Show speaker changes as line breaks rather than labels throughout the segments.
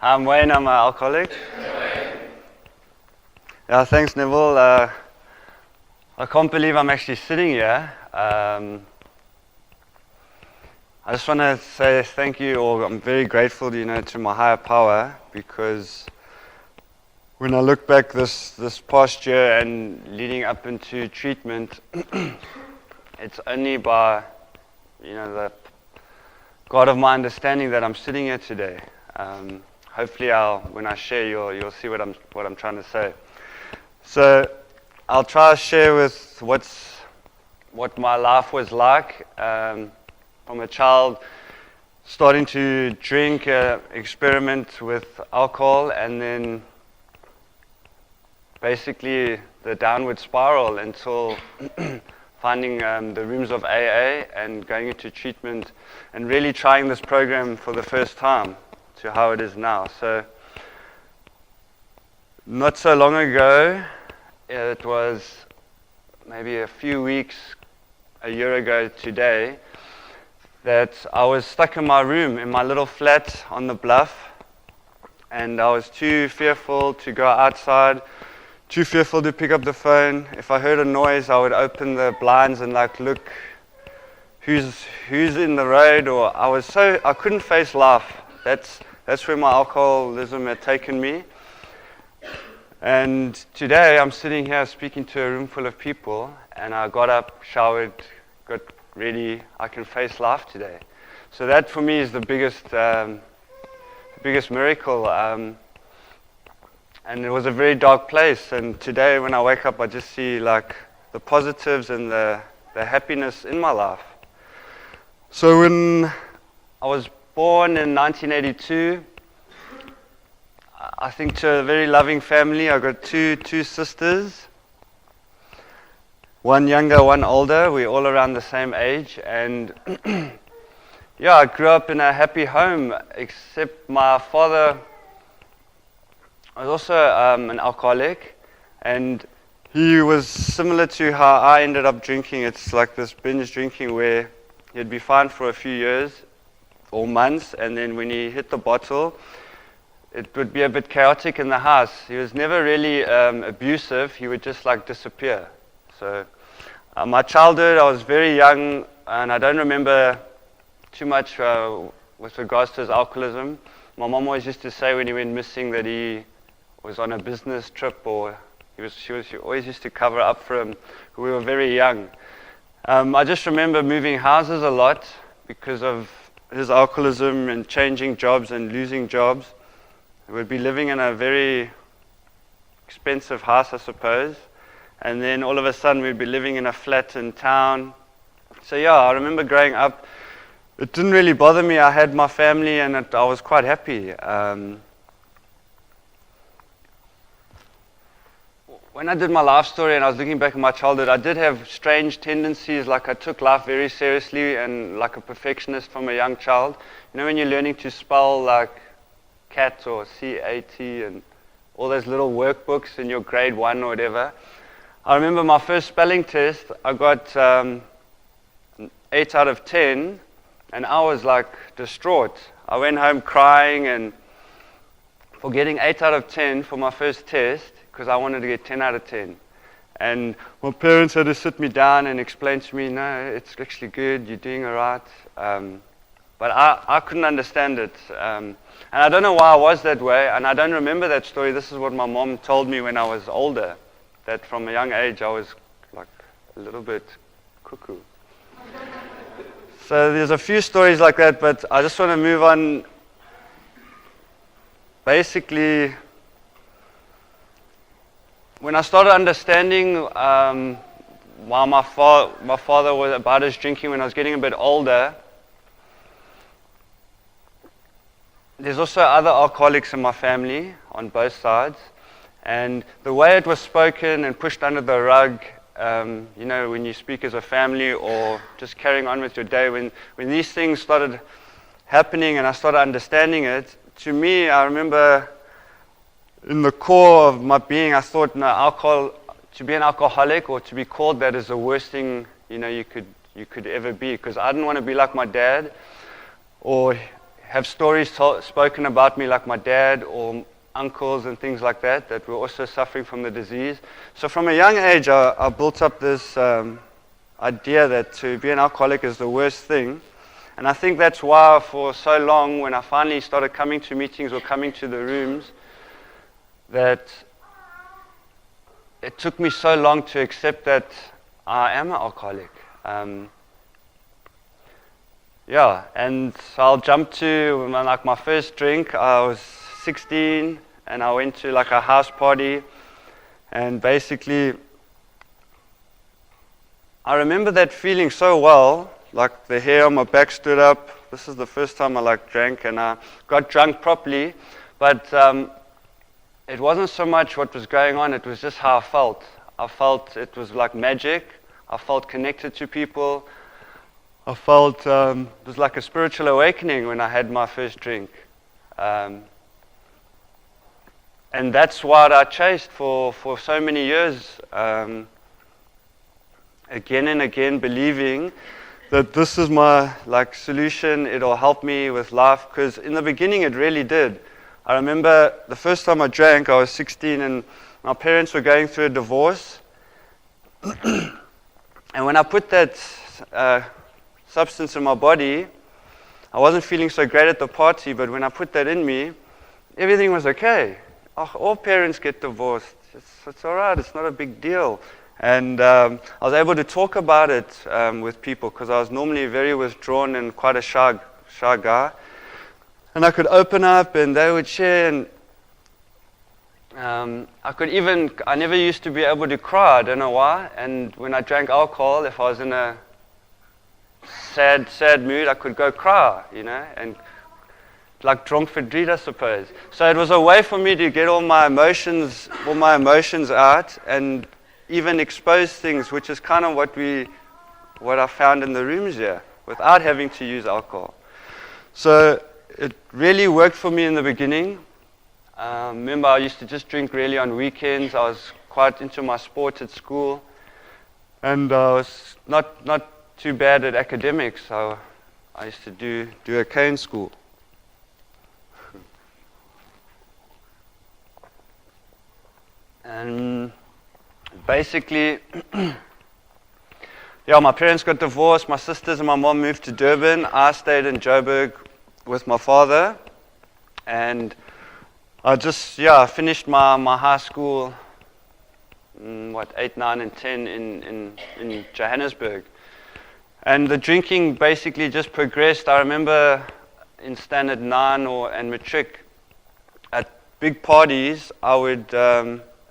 I'm Wayne, I'm an alcoholic. Yeah, thanks Neville. I can't believe I'm actually sitting here. I just want to say thank you, or I'm very grateful, to my higher power, because when I look back this past year and leading up into treatment, it's only by, the God of my understanding that I'm sitting here today. Hopefully, when I share, you'll see what I'm trying to say. So, I'll try to share with what my life was like from a child, starting to drink, experiment with alcohol, and then basically the downward spiral until finding the rooms of AA and going into treatment and really trying this program for the first time to how it is now. So not so long ago, it was maybe a few weeks, a year ago today, that I was stuck in my room, in my little flat on the bluff, and I was too fearful to go outside, too fearful to pick up the phone. If I heard a noise, I would open the blinds and look who's in the road, or I couldn't face life. That's where my alcoholism had taken me. And today I'm sitting here speaking to a room full of people, and I got up, showered, got ready. I can face life today. So that for me is the biggest miracle. And it was a very dark place. And today when I wake up, I just see the positives and the happiness in my life. So when I was born in 1982, I think to a very loving family. I got two sisters, one younger, one older. We're all around the same age, and yeah, I grew up in a happy home. Except my father was also an alcoholic, and he was similar to how I ended up drinking. It's like this binge drinking where he'd be fine for a few years or months, and then when he hit the bottle, it would be a bit chaotic in the house. He was never really abusive. He would just disappear. So my childhood, I was very young, and I don't remember too much with regards to his alcoholism. My mom always used to say when he went missing that he was on a business trip, or she always used to cover up for him. We were very young. I just remember moving houses a lot because of his alcoholism, and changing jobs and losing jobs. We'd be living in a very expensive house, I suppose, and then all of a sudden we'd be living in a flat in town. So yeah, I remember growing up, it didn't really bother me. I had my family, and I was quite happy. When I did my life story and I was looking back at my childhood, I did have strange tendencies. I took life very seriously, and like a perfectionist from a young child. When you're learning to spell cat or C-A-T and all those little workbooks in your grade 1 or whatever. I remember my first spelling test, I got 8 out of 10, and I was distraught. I went home crying and for getting 8 out of 10 for my first test, because I wanted to get 10 out of 10. And my parents had to sit me down and explain to me, no, it's actually good, you're doing all right. But I couldn't understand it. And I don't know why I was that way, and I don't remember that story. This is what my mom told me when I was older, that from a young age I was a little bit cuckoo. So there's a few stories like that, but I just want to move on. Basically, when I started understanding why my father was about his drinking when I was getting a bit older, there's also other alcoholics in my family on both sides, and the way it was spoken and pushed under the rug, when you speak as a family or just carrying on with your day, when these things started happening and I started understanding it, to me, I remember in the core of my being, I thought, no, to be an alcoholic or to be called that is the worst thing you could ever be, because I didn't want to be like my dad or have stories spoken about me, like my dad or uncles and things like that were also suffering from the disease. So from a young age, I built up this idea that to be an alcoholic is the worst thing. And I think that's why for so long, when I finally started coming to meetings or coming to the rooms, that it took me so long to accept that I am an alcoholic. Yeah, and so I'll jump to like my first drink. I was 16 and I went to like a house party, and basically I remember that feeling so well, like the hair on my back stood up. This is the first time I like drank, and I got drunk properly, but it wasn't so much what was going on, it was just how I felt. I felt it was like magic. I felt connected to people. I felt it was like a spiritual awakening when I had my first drink. And that's what I chased for so many years. Again and again, believing that this is my like solution. It'll help me with life. Because in the beginning, it really did. I remember the first time I drank, I was 16, and my parents were going through a divorce. And when I put that substance in my body, I wasn't feeling so great at the party, but when I put that in me, everything was okay. Oh, all parents get divorced. It's all right. It's not a big deal. And I was able to talk about it with people, because I was normally very withdrawn and quite a shy guy. And I could open up and they would share, and I never used to be able to cry, I don't know why. And when I drank alcohol, if I was in a sad mood, I could go cry, and like drunk verdriet, I suppose. So it was a way for me to get all my emotions out and even expose things, which is kind of what I found in the rooms here, without having to use alcohol. So it really worked for me in the beginning. Remember, I used to just drink really on weekends. I was quite into my sport at school, and I was not too bad at academics. So I used to do okay in school. And basically, my parents got divorced. My sisters and my mom moved to Durban. I stayed in Joburg with my father, and I just finished my high school 8, 9 and 10 in Johannesburg. And the drinking basically just progressed. I remember in standard 9 and matric, at big parties, I would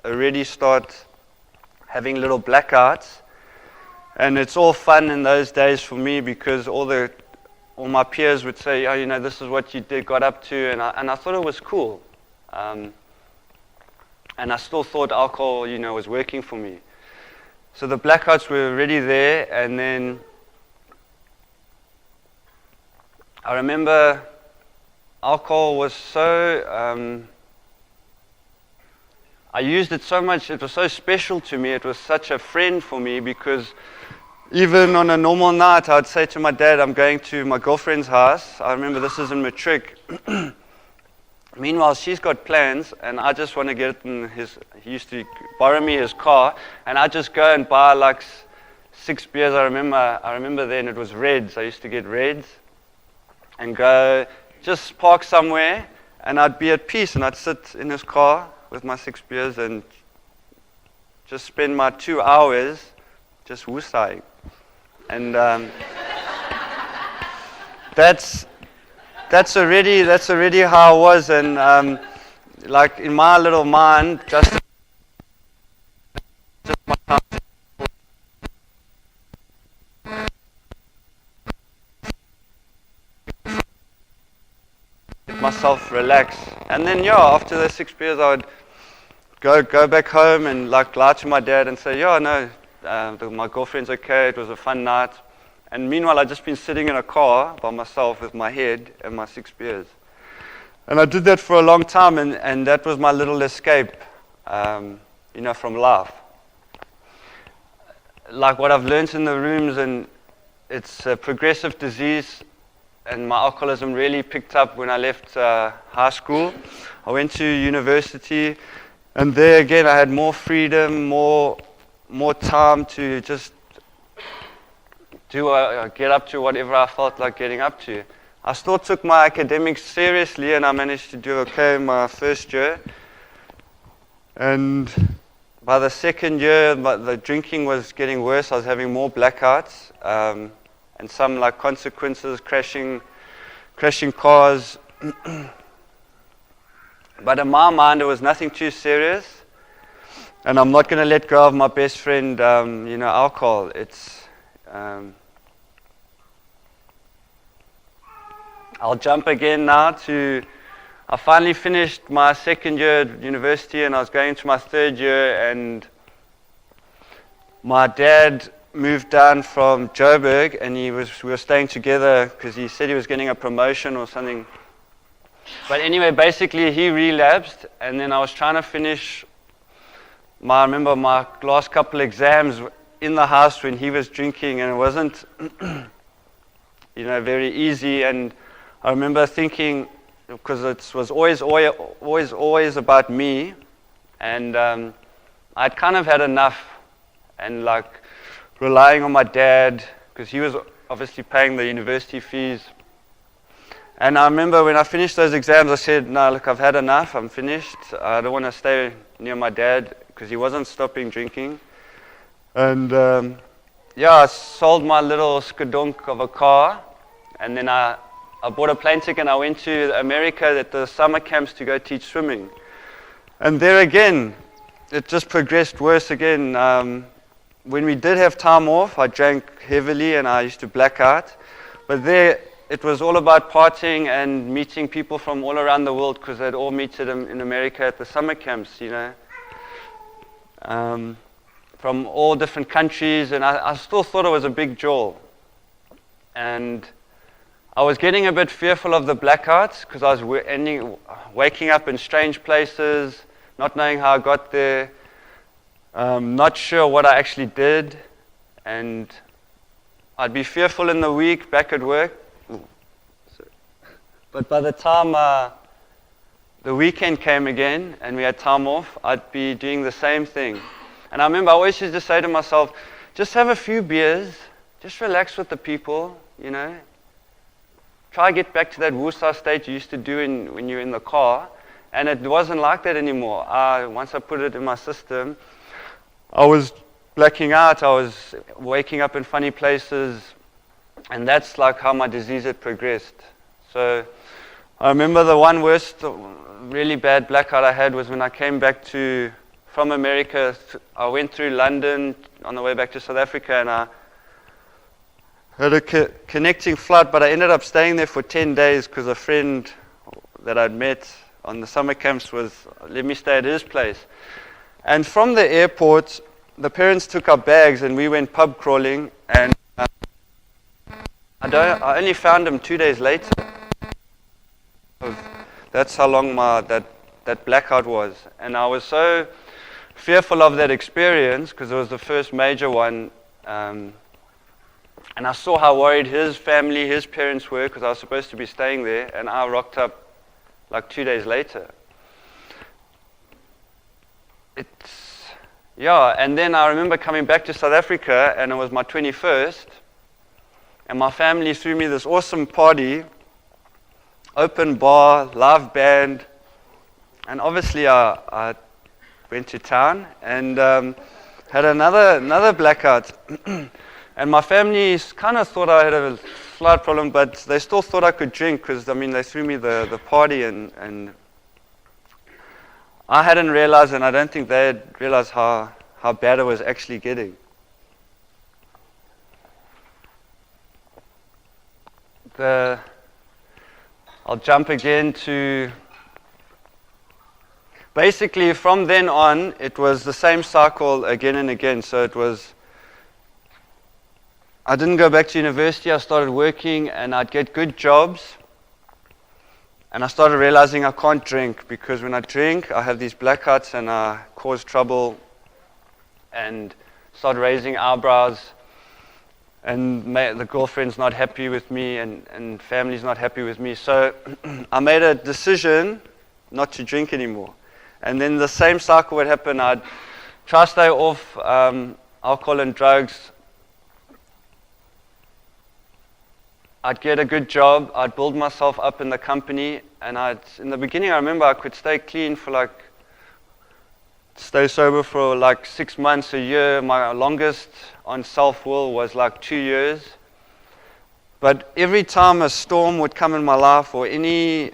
already start having little blackouts. And it's all fun in those days for me, because all my peers would say, this is what you got up to, and I thought it was cool. And I still thought alcohol, was working for me. So the blackouts were already there, and then I remember alcohol was so, I used it so much, it was so special to me, it was such a friend for me, because even on a normal night, I'd say to my dad, I'm going to my girlfriend's house. I remember this is in matric. Meanwhile, she's got plans, and I just want to get in he used to borrow me his car, and I just go and buy like 6 beers. I remember then it was Reds. I used to get Reds and go just park somewhere, and I'd be at peace, and I'd sit in his car with my 6 beers and just spend my 2 hours just woosaiing. And that's already how I was, and like in my little mind, just my time to let myself relax. And then after those 6 beers, I would go back home and like lie to my dad and say, my girlfriend's okay, it was a fun night. And meanwhile, I'd just been sitting in a car by myself with my head and my 6 beers. And I did that for a long time, and that was my little escape, from life. Like what I've learned in the rooms, and it's a progressive disease. and my alcoholism really picked up when I left high school. I went to university, and there again I had more freedom, more time to just get up to whatever I felt like getting up to. I still took my academics seriously, and I managed to do okay in my first year. And by the second year, the drinking was getting worse. I was having more blackouts, and some like consequences, crashing cars. But in my mind, it was nothing too serious. And I'm not going to let go of my best friend, alcohol. I'll jump again now I finally finished my second year at university, and I was going to my third year, and my dad moved down from Joburg, and we were staying together because he said he was getting a promotion or something. But anyway, basically he relapsed, and then I was trying to finish I remember my last couple exams in the house when he was drinking, and it wasn't very easy. And I remember thinking, because it was always about me, and I'd kind of had enough, and like relying on my dad, because he was obviously paying the university fees. And I remember when I finished those exams, I said, no, look, I've had enough, I'm finished. I don't want to stay near my dad, because he wasn't stopping drinking. And I sold my little skadunk of a car, and then I bought a plane ticket, and I went to America at the summer camps to go teach swimming. And there again, it just progressed worse again. When we did have time off, I drank heavily and I used to black out. But there, it was all about partying and meeting people from all around the world, because they'd all meet in America at the summer camps, from all different countries. And I still thought it was a big jewel. And I was getting a bit fearful of the blackouts, because I was waking up in strange places, not knowing how I got there, not sure what I actually did, and I'd be fearful in the week back at work. But by the time the weekend came again and we had time off, I'd be doing the same thing. And I remember I always used to say to myself, just have a few beers, just relax with the people, Try to get back to that woosah state you used to do when you're in the car. And it wasn't like that anymore. Once I put it in my system, I was blacking out, I was waking up in funny places, and that's like how my disease had progressed. So I remember the one worst, really bad blackout I had was when I came back from America. I went through London on the way back to South Africa, and I had a connecting flight, but I ended up staying there for 10 days because a friend that I'd met on the summer camps let me stay at his place. And from the airport, the parents took our bags and we went pub crawling, and I only found him 2 days later. That's how long that blackout was. And I was so fearful of that experience, because it was the first major one. And I saw how worried his family, his parents were, because I was supposed to be staying there, and I rocked up like 2 days later. And then I remember coming back to South Africa, and it was my 21st, and my family threw me this awesome party, open bar, live band, and obviously I went to town and had another blackout. And my family kind of thought I had a slight problem, but they still thought I could drink, because they threw me the party, and I hadn't realized, and I don't think they had realized how bad it was actually getting. I'll jump again to, basically from then on, it was the same cycle again and again. So I didn't go back to university, I started working, and I'd get good jobs. And I started realizing I can't drink, because when I drink, I have these blackouts and I cause trouble and start raising eyebrows. and the girlfriend's not happy with me, and family's not happy with me. So I made a decision not to drink anymore. And then the same cycle would happen. I'd try to stay off alcohol and drugs. I'd get a good job. I'd build myself up in the company. And in the beginning, I remember I could stay clean for stay sober for 6 months, a year. My longest on self-will was 2 years. But every time a storm would come in my life, or any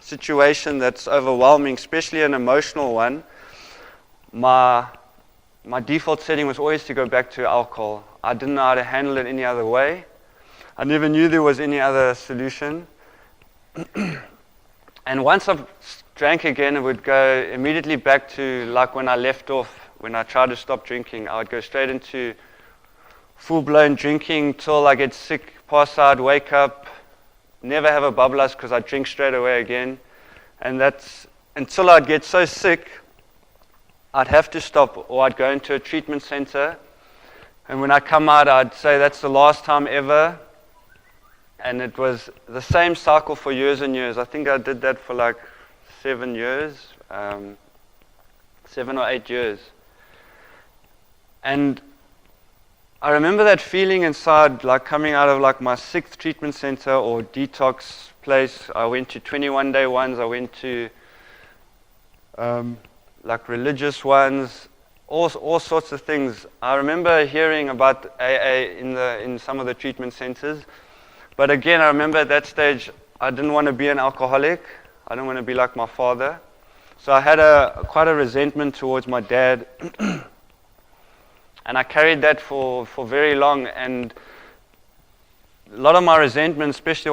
situation that's overwhelming, especially an emotional one, my default setting was always to go back to alcohol. I didn't know how to handle it any other way. I never knew there was any other solution. And once I drank again, it would go immediately back to when I left off. When I tried to stop drinking, I would go straight into full-blown drinking till I get sick, pass out, wake up, never have a bubbler because I drink straight away again. And that's until I'd get so sick, I'd have to stop, or I'd go into a treatment center. And when I come out, I'd say that's the last time ever. And it was the same cycle for years and years. I think I did that for 7 years, 7 or 8 years. And I remember that feeling inside, coming out of my 6th treatment center or detox place. I went to 21-day ones. I went to religious ones, all sorts of things. I remember hearing about AA in some of the treatment centers. But again, I remember at that stage, I didn't want to be an alcoholic. I didn't want to be like my father. So I had quite a resentment towards my dad. And I carried that for very long. And a lot of my resentment, especially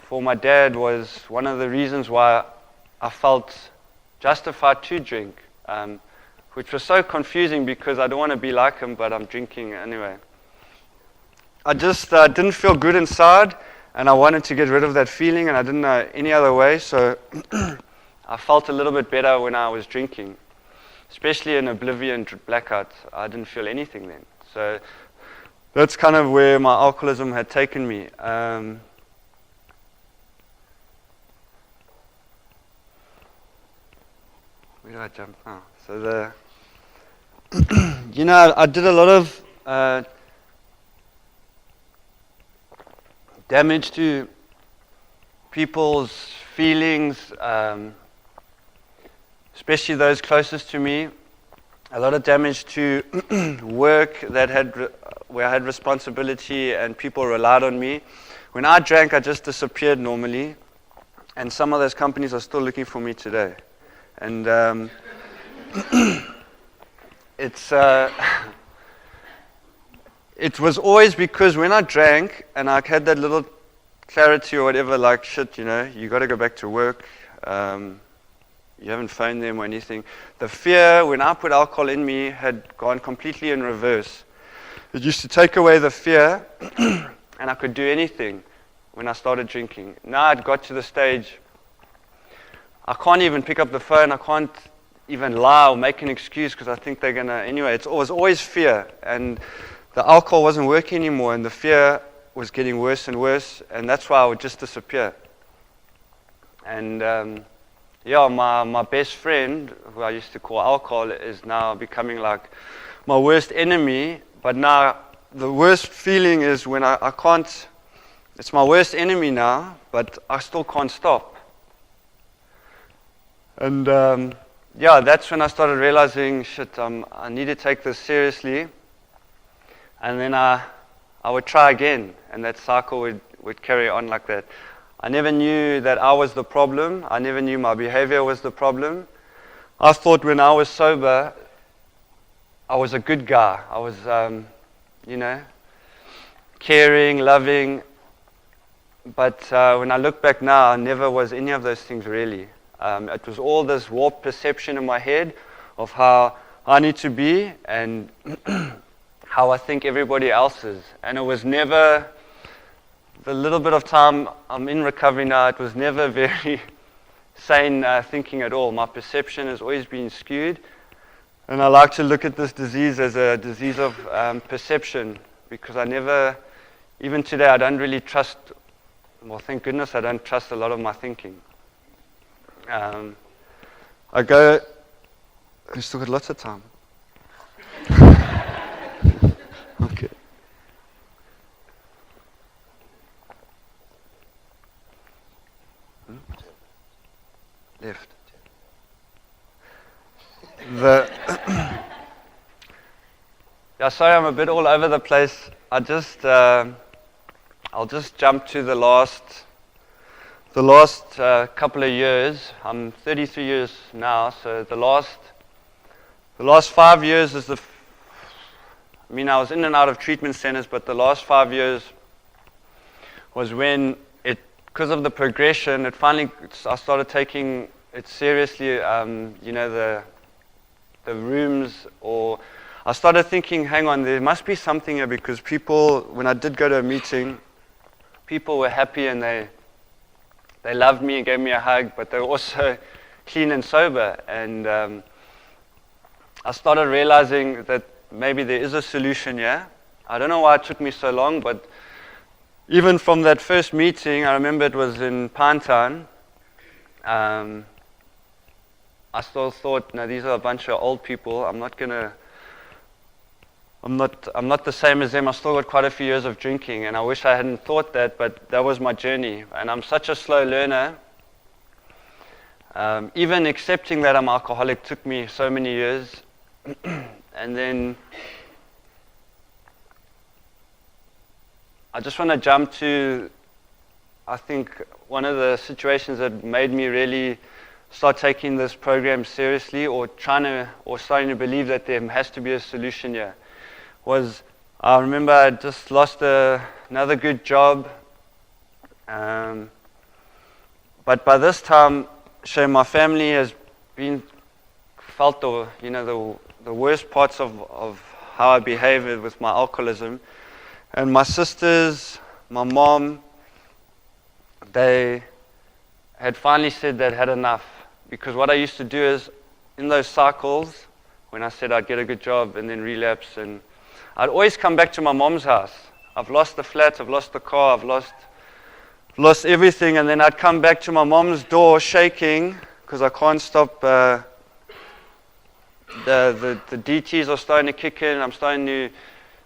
for my dad, was one of the reasons why I felt justified to drink, which was so confusing because I don't want to be like him, but I'm drinking anyway. I just didn't feel good inside, and I wanted to get rid of that feeling, and I didn't know any other way, so I felt a little bit better when I was drinking, especially in oblivion, blackout. I didn't feel anything then. So that's kind of where my alcoholism had taken me. Where do I jump now? So I did a lot of damage to people's feelings, especially those closest to me. A lot of damage to work where I had responsibility and people relied on me. When I drank, I just disappeared normally, and some of those companies are still looking for me today. And it was always because when I drank and I had that little clarity or whatever, shit, you got to go back to work. You haven't phoned them or anything. The fear, when I put alcohol in me, had gone completely in reverse. It used to take away the fear, and I could do anything when I started drinking. Now I'd got to the stage, I can't even pick up the phone, I can't even lie or make an excuse because I think they're going to, anyway, it was always fear. And the alcohol wasn't working anymore, and the fear was getting worse and worse, and that's why I would just disappear. And my best friend, who I used to call alcohol, is now becoming my worst enemy. But now the worst feeling is when I can't, it's my worst enemy now, but I still can't stop. And that's when I started realizing, shit, I need to take this seriously. And then I would try again, and that cycle would carry on like that. I never knew that I was the problem. I never knew my behavior was the problem. I thought when I was sober, I was a good guy. I was, caring, loving. But when I look back now, I never was any of those things really. It was all this warped perception in my head of how I need to be and how I think everybody else is. And it was never, the little bit of time I'm in recovery now, it was never very sane thinking at all. My perception has always been skewed. And I like to look at this disease as a disease of perception, because I never, even today, I don't really trust, well, thank goodness I don't trust a lot of my thinking. We still got lots of time. Okay. Left. Yeah, sorry, I'm a bit all over the place. I'll just jump to the last couple of years. I'm 33 years now, so the last 5 years is I was in and out of treatment centers, but the last 5 years was when because of the progression, I started taking it seriously. The rooms, or I started thinking, hang on, there must be something here, because people, when I did go to a meeting, people were happy and they loved me and gave me a hug, but they were also clean and sober. And I started realizing that maybe there is a solution here. I don't know why it took me so long, but even from that first meeting, I remember it was in Pinetown. I still thought, no, these are a bunch of old people. I'm not the same as them. I still got quite a few years of drinking, and I wish I hadn't thought that, but that was my journey. And I'm such a slow learner. Even accepting that I'm alcoholic took me so many years. And then I just want to jump to, I think, one of the situations that made me really start taking this program seriously, or starting to believe that there has to be a solution here, was I remember I just lost another good job. But by this time, my family has felt the worst parts of how I behave with my alcoholism. And my sisters, my mom, they had finally said they'd had enough. Because what I used to do is, in those cycles, when I said I'd get a good job and then relapse, and I'd always come back to my mom's house. I've lost the flat, I've lost the car, I've lost everything, and then I'd come back to my mom's door shaking, because I can't stop. The DTs are starting to kick in, I'm starting to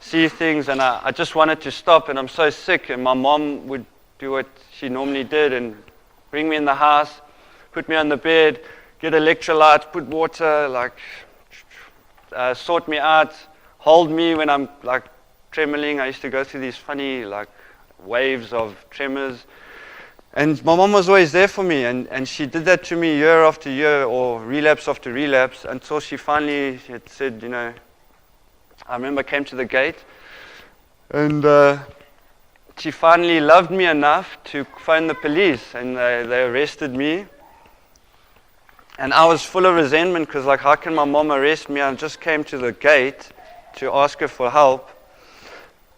see things, and I just wanted to stop, and I'm so sick. And my mom would do what she normally did and bring me in the house, put me on the bed, get electrolytes, put water, sort me out, hold me when I'm tremoring. I used to go through these funny waves of tremors. And my mom was always there for me, and she did that to me year after year, or relapse after relapse, until she finally had said, I remember I came to the gate, and she finally loved me enough to phone the police, and they arrested me. And I was full of resentment, because how can my mom arrest me? I just came to the gate to ask her for help.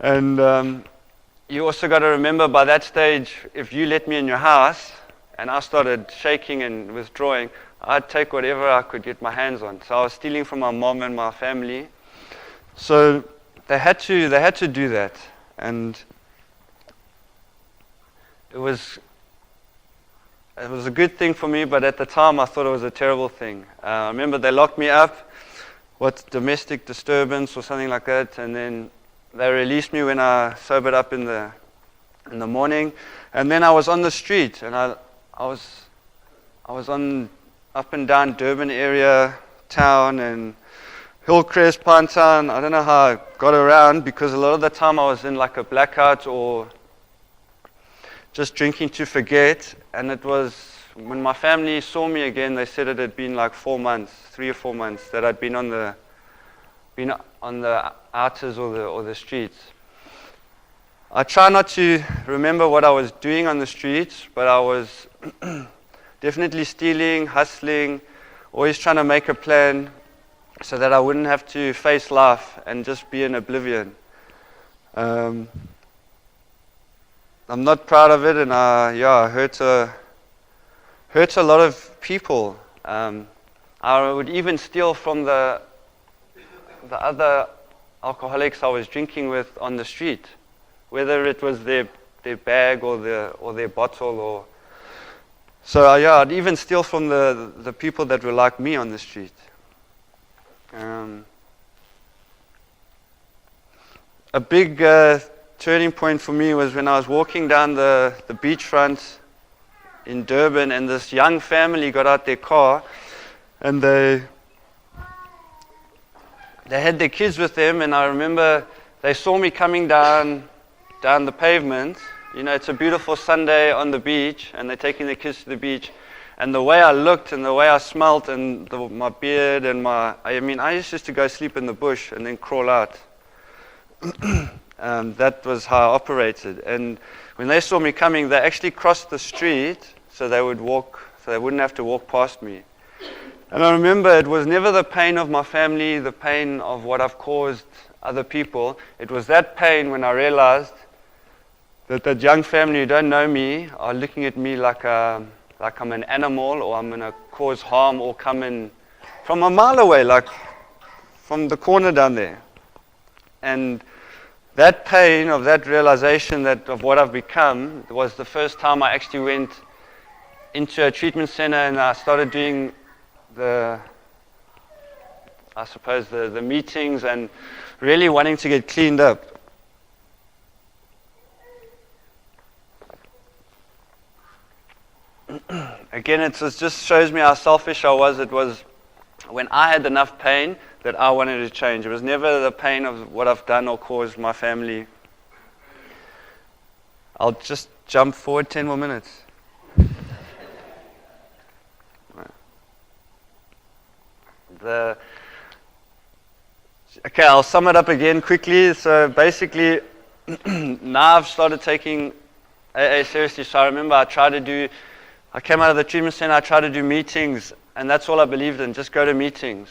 And you also got to remember, by that stage, if you let me in your house and I started shaking and withdrawing, I'd take whatever I could get my hands on. So I was stealing from my mom and my family. So they had to do that. And it was a good thing for me, but at the time I thought it was a terrible thing. I remember they locked me up with domestic disturbance or something like that, and then they released me when I sobered up in the morning. And then I was on the street, and I was on up and down Durban area, town, and Hillcrest, Pinetown. I don't know how I got around, because a lot of the time I was in a blackout or just drinking to forget. And it was when my family saw me again, they said it had been 4 months, 3 or 4 months, that I'd been on the outers or the streets. I try not to remember what I was doing on the streets, but I was definitely stealing, hustling, always trying to make a plan so that I wouldn't have to face life and just be in oblivion. I'm not proud of it, and I hurt a lot of people. I would even steal from the other alcoholics I was drinking with on the street, whether it was their bag or their bottle or. So yeah, I'd even steal from the people that were like me on the street. A big turning point for me was when I was walking down the beachfront in Durban, and this young family got out their car, and they had their kids with them, and I remember they saw me coming down the pavement. You know, it's a beautiful Sunday on the beach, and they're taking their kids to the beach. And the way I looked and the way I smelt and my beard and I used to go sleep in the bush and then crawl out. That was how I operated. And when they saw me coming, they actually crossed the street so they wouldn't have to walk past me. And I remember it was never the pain of my family, the pain of what I've caused other people. It was that pain when I realized that young family who don't know me are looking at me like I'm an animal, or I'm going to cause harm, or come in from a mile away, like from the corner down there. And that pain of that realization of what I've become was the first time I actually went into a treatment center, and I started doing the meetings and really wanting to get cleaned up. Again, it just shows me how selfish I was. It was when I had enough pain that I wanted to change. It was never the pain of what I've done or caused my family. I'll just jump forward 10 more minutes. Okay, I'll sum it up again quickly. So basically, now I've started taking AA seriously. So I remember I came out of the treatment center, I tried to do meetings, and that's all I believed in, just go to meetings.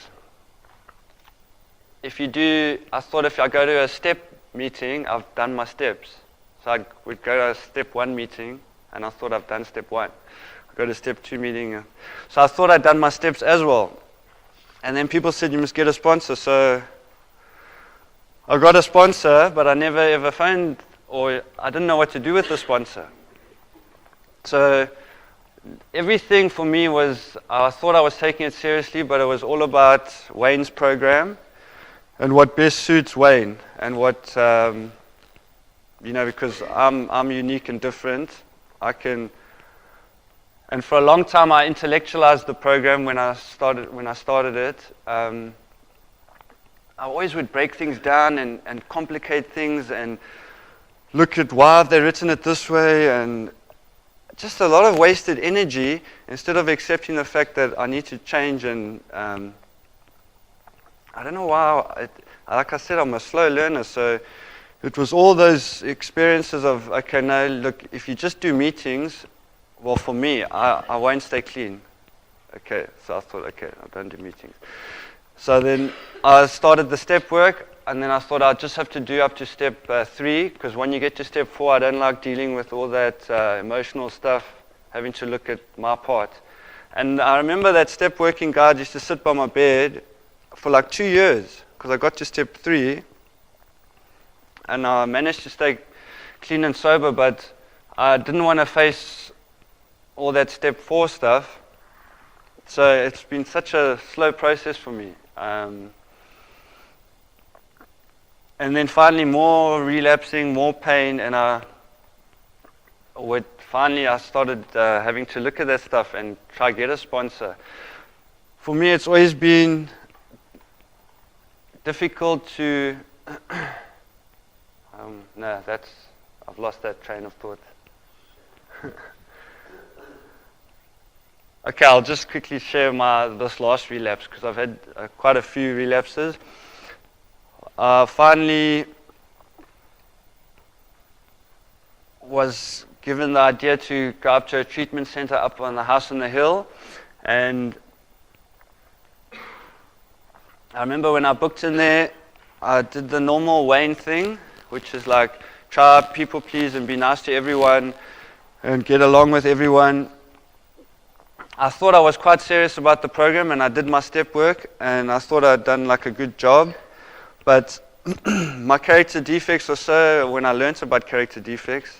I thought if I go to a step meeting, I've done my steps. So I would go to a step 1 meeting, and I thought I've done step 1. I go to step 2 meeting. So I thought I'd done my steps as well. And then people said, you must get a sponsor. So I got a sponsor, but I never ever phoned, or I didn't know what to do with the sponsor. So everything for me was, I thought I was taking it seriously, but it was all about Wayne's program and what best suits Wayne, and what, because I'm unique and different. And for a long time I intellectualized the program when I started it. I always would break things down and complicate things and look at why have they written it this way, and just a lot of wasted energy instead of accepting the fact that I need to change. And I don't know why. Like I said, I'm a slow learner, so it was all those experiences of, okay, no, look, if you just do meetings, well, for me, I won't stay clean. Okay, so I thought, okay, I don't do meetings. So then I started the step work, and then I thought I'd just have to do up to step 3, because when you get to step 4, I don't like dealing with all that emotional stuff, having to look at my part. And I remember that step working guide used to sit by my bed for like 2 years, because I got to step 3, and I managed to stay clean and sober, but I didn't want to face all that step 4 stuff. So it's been such a slow process for me. And then finally more relapsing, more pain, and I started having to look at that stuff and try to get a sponsor. For me, it's always been difficult to... I've lost that train of thought. Okay, I'll just quickly share this last relapse, because I've had quite a few relapses. Finally was given the idea to go up to a treatment center up on the house on the hill, and I remember when I booked in there, I did the normal Wayne thing, which is like try people please and be nice to everyone and get along with everyone. I thought I was quite serious about the program, and I did my step work, and I thought I'd done like a good job. But my character defects were so, when I learned about character defects,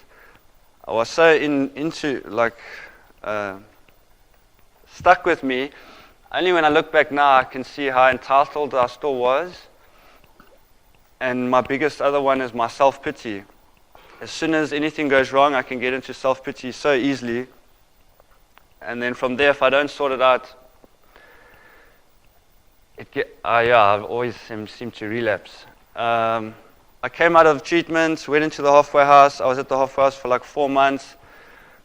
I was so stuck with me. Only when I look back now, I can see how entitled I still was. And my biggest other one is my self-pity. As soon as anything goes wrong, I can get into self-pity so easily. And then from there, if I don't sort it out, I always seem to relapse. I came out of treatment, went into the halfway house. I was at the halfway house for like 4 months.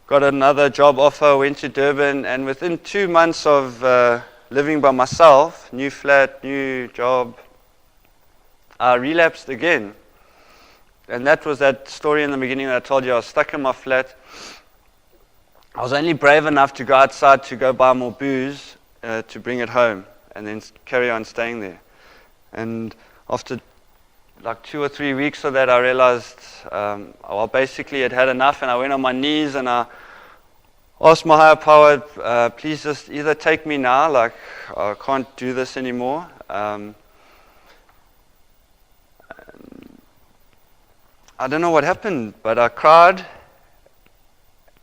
Got another job offer, went to Durban, and within 2 months of living by myself, new flat, new job, I relapsed again. And that was that story in the beginning that I told you. I was stuck in my flat. I was only brave enough to go outside to go buy more booze to bring it home and then carry on staying there. And after like 2 or 3 weeks of that, I realized I basically had enough, and I went on my knees and I asked my higher power, please just either take me now, like I can't do this anymore. I don't know what happened, but I cried,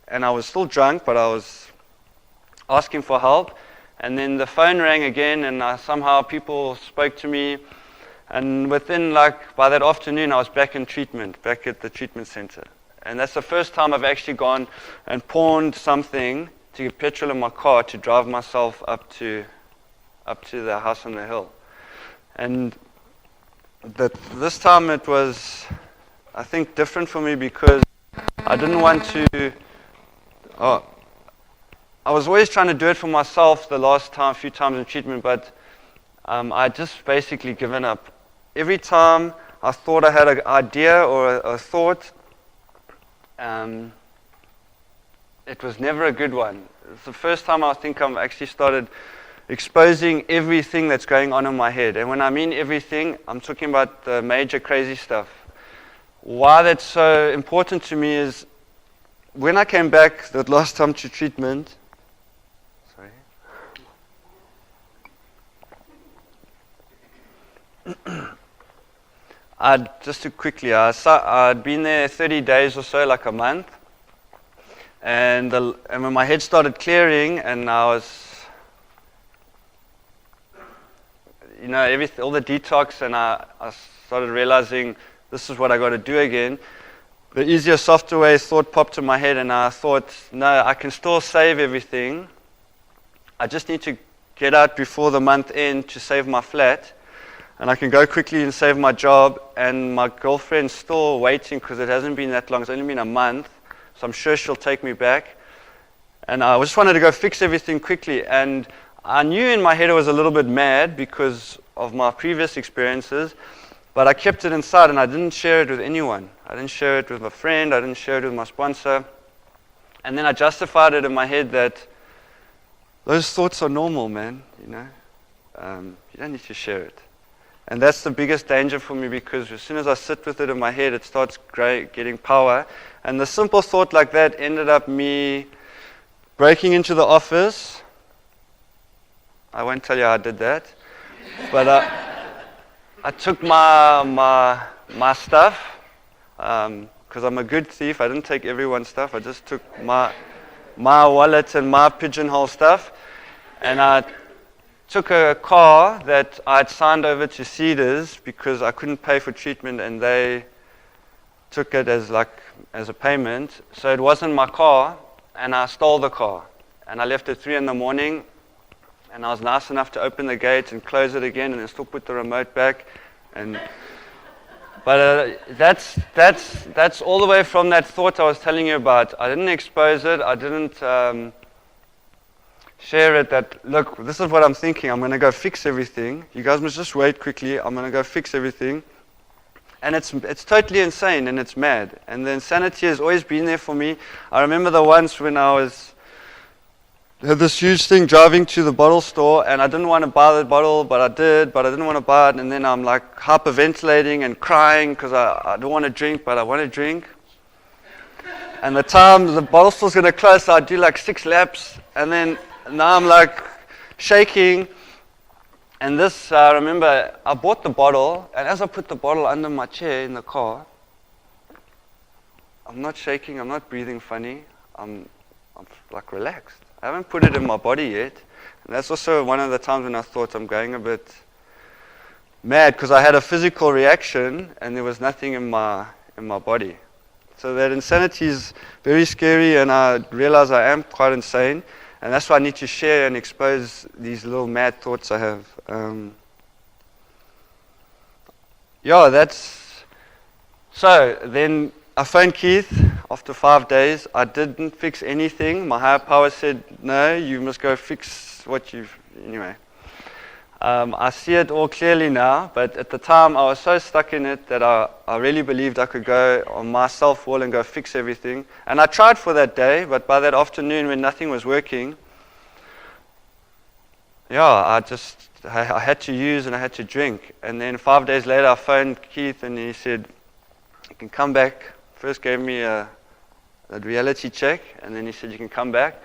and I was still drunk, but I was asking for help. And then the phone rang again, and somehow people spoke to me. And within, by that afternoon, I was back in treatment, back at the treatment center. And that's the first time I've actually gone and pawned something to get petrol in my car to drive myself up to the house on the hill. And this time it was, I think, different for me because I didn't want to. I was always trying to do it for myself the last time, a few times in treatment, but I just basically given up. Every time I thought I had an idea or a thought, it was never a good one. It's the first time I think I've actually started exposing everything that's going on in my head. And when I mean everything, I'm talking about the major crazy stuff. Why that's so important to me is when I came back that last time to treatment, I'd been there 30 days or so, like a month, and when my head started clearing, and I was, all the detox, and I started realizing this is what I got to do again. The easier, softer way thought popped in my head, and I thought, no, I can still save everything. I just need to get out before the month end to save my flat. And I can go quickly and save my job, and my girlfriend's still waiting because it hasn't been that long. It's only been a month, so I'm sure she'll take me back. And I just wanted to go fix everything quickly. And I knew in my head I was a little bit mad because of my previous experiences, but I kept it inside and I didn't share it with anyone. I didn't share it with a friend. I didn't share it with my sponsor. And then I justified it in my head that those thoughts are normal, man. You don't need to share it. And that's the biggest danger for me because as soon as I sit with it in my head, it starts getting power. And the simple thought like that ended up me breaking into the office. I won't tell you how I did that. But I took my stuff because I'm a good thief. I didn't take everyone's stuff. I just took my wallet and my pigeonhole stuff. And I took a car that I'd signed over to Cedars because I couldn't pay for treatment, and they took it as a payment. So it wasn't my car, and I stole the car. And I left at 3 a.m, and I was nice enough to open the gate and close it again, and then still put the remote back. But that's all the way from that thought I was telling you about. I didn't expose it. I didn't share it that, look, this is what I'm thinking. I'm going to go fix everything. You guys must just wait quickly. I'm going to go fix everything. And it's totally insane and it's mad. And the insanity has always been there for me. I remember the once when I had this huge thing driving to the bottle store, and I didn't want to buy the bottle, but I did, but I didn't want to buy it. And then I'm like hyperventilating and crying because I don't want to drink, but I want to drink. And the time the bottle store's going to close, so I do like 6 laps, and then now I'm like shaking, And this, I remember, I bought the bottle, and as I put the bottle under my chair in the car, I'm not shaking, I'm not breathing funny, I'm like relaxed. I haven't put it in my body yet. And that's also one of the times when I thought I'm going a bit mad, because I had a physical reaction and there was nothing in my body. So that insanity is very scary, and I realize I am quite insane, and that's why I need to share and expose these little mad thoughts I have. So then I phoned Keith after 5 days. I didn't fix anything. My higher power said, no, you must go fix what you've, anyway. I see it all clearly now, but at the time I was so stuck in it that I really believed I could go on my self-will and go fix everything. And I tried for that day, but by that afternoon when nothing was working, I had to use and I had to drink. And then 5 days later I phoned Keith and he said, you can come back. First gave me a reality check, and then he said, you can come back.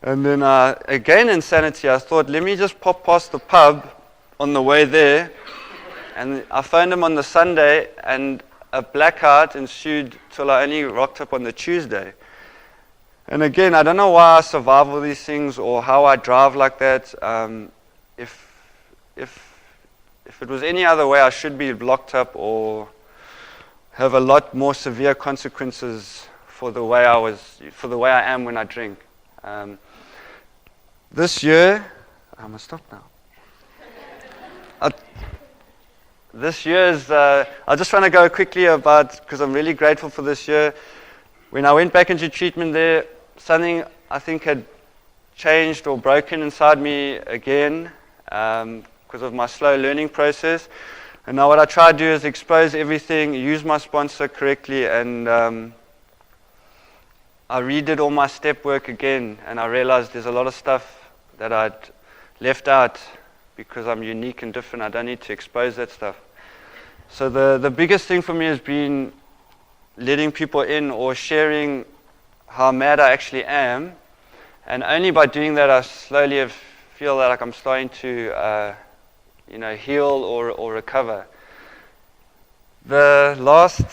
And then again insanity, I thought, let me just pop past the pub on the way there. And I phoned him on the Sunday, and a blackout ensued till I only rocked up on the Tuesday. And again, I don't know why I survive all these things or how I drive like that. If it was any other way, I should be locked up or have a lot more severe consequences for the way I am when I drink. This year, I must stop now. This year's, I just want to go quickly about, because I'm really grateful for this year. When I went back into treatment there, something I think had changed or broken inside me again because of my slow learning process. And now what I try to do is expose everything, use my sponsor correctly, and I redid all my step work again, and I realized there's a lot of stuff that I'd left out because I'm unique and different. I don't need to expose that stuff. So the biggest thing for me has been letting people in or sharing how mad I actually am, and only by doing that I slowly feel that like I'm starting to heal or recover. The last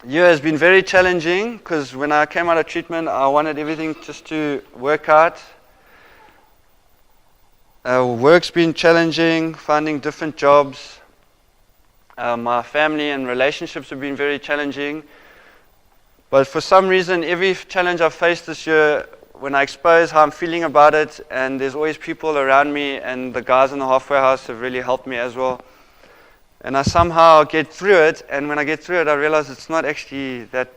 year has been very challenging because when I came out of treatment, I wanted everything just to work out. Work's been challenging, finding different jobs. My family and relationships have been very challenging. But for some reason, every challenge I've faced this year, when I expose how I'm feeling about it, and there's always people around me, and the guys in the halfway house have really helped me as well. And I somehow get through it, and when I get through it, I realize it's not actually that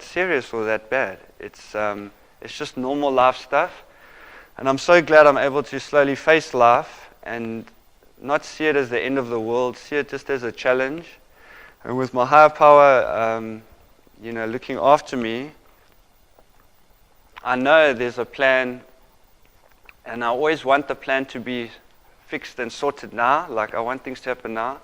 serious or that bad. It's just normal life stuff. And I'm so glad I'm able to slowly face life and not see it as the end of the world, see it just as a challenge. And with my higher power, looking after me, I know there's a plan, and I always want the plan to be fixed and sorted now, like I want things to happen now.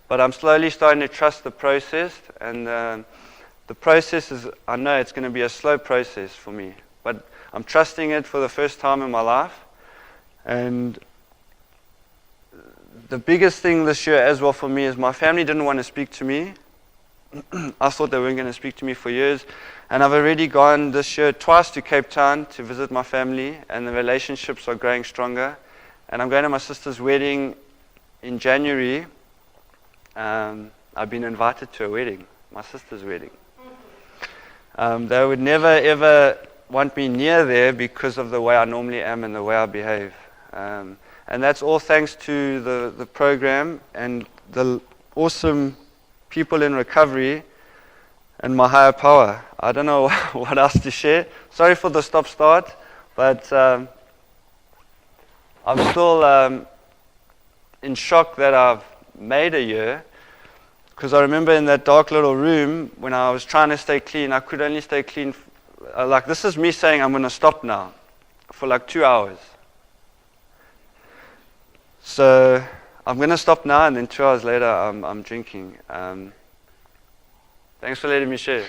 But I'm slowly starting to trust the process, and the process is, I know it's going to be a slow process for me, but I'm trusting it for the first time in my life. And the biggest thing this year as well for me is my family didn't want to speak to me. I thought they weren't going to speak to me for years. And I've already gone this year twice to Cape Town to visit my family, and the relationships are growing stronger. And I'm going to my sister's wedding in January. I've been invited to a wedding, my sister's wedding. They would never ever want me near there because of the way I normally am and the way I behave. And that's all thanks to the program and the awesome people in recovery and my higher power. I don't know what else to share. Sorry for the stop-start, but I'm still in shock that I've made a year, because I remember in that dark little room when I was trying to stay clean, I could only stay clean. This is me saying I'm going to stop now for like 2 hours. So I'm going to stop now, and then 2 hours later I'm drinking. Thanks for letting me share.